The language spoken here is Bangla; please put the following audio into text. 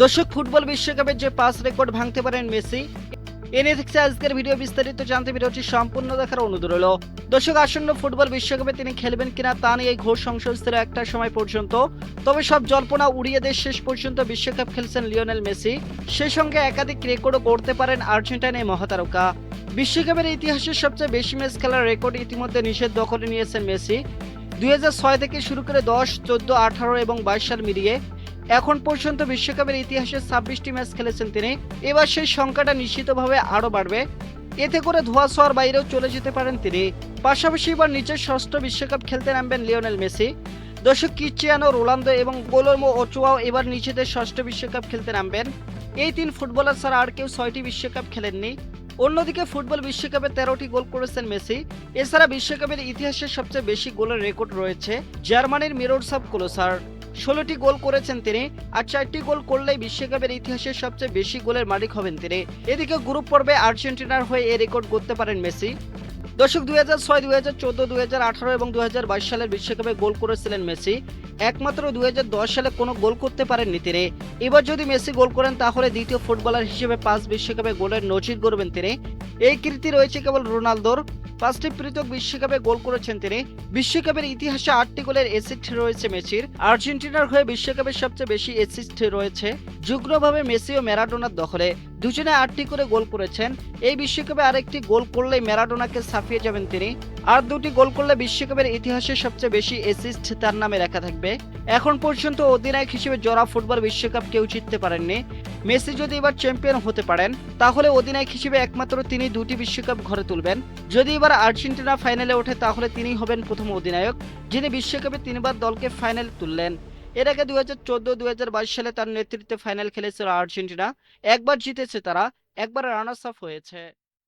দর্শক, ফুটবল বিশ্বকাপে যে পাস রেকর্ড ভাঙতে পারেন মেসি, এ নিয়ে থাকছে আজকের ভিডিও। বিস্তারিত জানতে ভিডিওটি সম্পূর্ণ দেখার অনুরোধ রইল। দর্শক, আসন্ন ফুটবল বিশ্বকাপে তিনি খেলবেন কিনা তা নিয়ে এই ঘোর সংশয় ছিল একটা সময় পর্যন্ত। তবে সব জল্পনা উড়িয়ে দিয়ে শেষ পর্যন্ত বিশ্বকাপ খেলছেন লিওনেল মেসি। সেই সঙ্গে একাধিক রেকর্ডও গড়তে পারেন আর্জেন্টাইন এই মহাতারকা। বিশ্বকাপের ইতিহাসের সবচেয়ে বেশি ম্যাচ খেলার রেকর্ড ইতিমধ্যে নিষেধ দখলে নিয়েছেন মেসি। 2006 থেকে শুরু করে 10, 14, 18 এবং 22 সাল মিলিয়ে এখন পর্যন্ত বিশ্বকাপের ইতিহাসে 26টি ম্যাচ খেলেছেন তিনি। এবার সেই সংখ্যাটা নিশ্চিতভাবে আরও বাড়বে। এতে করে ধোঁয়াশার বাইরেও চলে যেতে পারেন তিনি। পাশাপাশি এবার নিজের ষষ্ঠ বিশ্বকাপ খেলতে নামবেন লিওনেল মেসি। দর্শক, ক্রিশ্চিয়ানো রোনালদো এবং গোলরমো ওচোয়াও এবার নিজেদের ষষ্ঠ বিশ্বকাপ খেলতে নামবেন। এই তিন ফুটবলার ছাড়া আর কেউ 6টি বিশ্বকাপ খেলেননি। অন্যদিকে ফুটবল বিশ্বকাপে 13টি গোল করেছেন মেসি। এছাড়া বিশ্বকাপের ইতিহাসে সবচেয়ে বেশি গোলের রেকর্ড রয়েছে জার্মানির মিরোস্লাভ ক্লোসার। 16টি গোল করেছেন তিনি, আর 4টি গোল করলেই বিশ্বকাপের ইতিহাসে সবচেয়ে বেশি গোলের মালিক হবেন তিনি। এদিকে গ্রুপ পর্বে আর্জেন্টিনার হয়ে এই রেকর্ড করতে পারেন মেসি। দর্শক, 2006, 2014, 2018 এবং 2022 সালের বিশ্বকাপে গোল করেছিলেন মেসি। একমাত্র 2010 সালে কোনো গোল করতে পারেননি তিনি। এবার যদি মেসি গোল করেন তাহলে দ্বিতীয় ফুটবলার হিসেবে 5 বিশ্বকাপে গোলের নজির গড়বেন তিনি। এই কীর্তি রয়েছে কেবল রোনালদোর। 5টি পৃথক বিশ্বকাপে গোল করেছেন তিনি। বিশ্বকাপের ইতিহাসে 8টি গোলের অ্যাসিস্ট রয়েছে মেসির। আর্জেন্টিনার হয়ে বিশ্বকাপের সবচেয়ে বেশি অ্যাসিস্ট রয়েছে যুগ্মভাবে মেসি ও ম্যারাডোনার দখলে। দুজনে 8টি করে গোল করেছেন। এই বিশ্বকাপে আরেকটি গোল করলেই ম্যারাডোনাকে ছাপিয়ে যাবেন তিনি। আর 2টি গোল করলে বিশ্বকাপের ইতিহাসে সবচেয়ে বেশি অ্যাসিস্ট তার নামে লেখা থাকবে। এখন পর্যন্ত অধিনায়ক হিসেবে জোড়া ফুটবল বিশ্বকাপ কেউ জিততে পারেননি। মেসি যদি এবার চ্যাম্পিয়ন হতে পারেন তাহলে অধিনায়ক হিসেবে একমাত্র তিনি 2টি বিশ্বকাপ ঘরে তুলবেন। যদি এবার আর্জেন্টিনা ফাইনালে ওঠে তাহলে তিনিই হবেন প্রথম অধিনায়ক যিনি বিশ্বকাপে 3বার দলকে ফাইনালে তুললেন। এর আগে 2014, 2022 সালে তার নেতৃত্বে ফাইনাল খেলেছিল আর্জেন্টিনা। একবার জিতেছে তারা, একবার রানার্স আপ হয়েছে।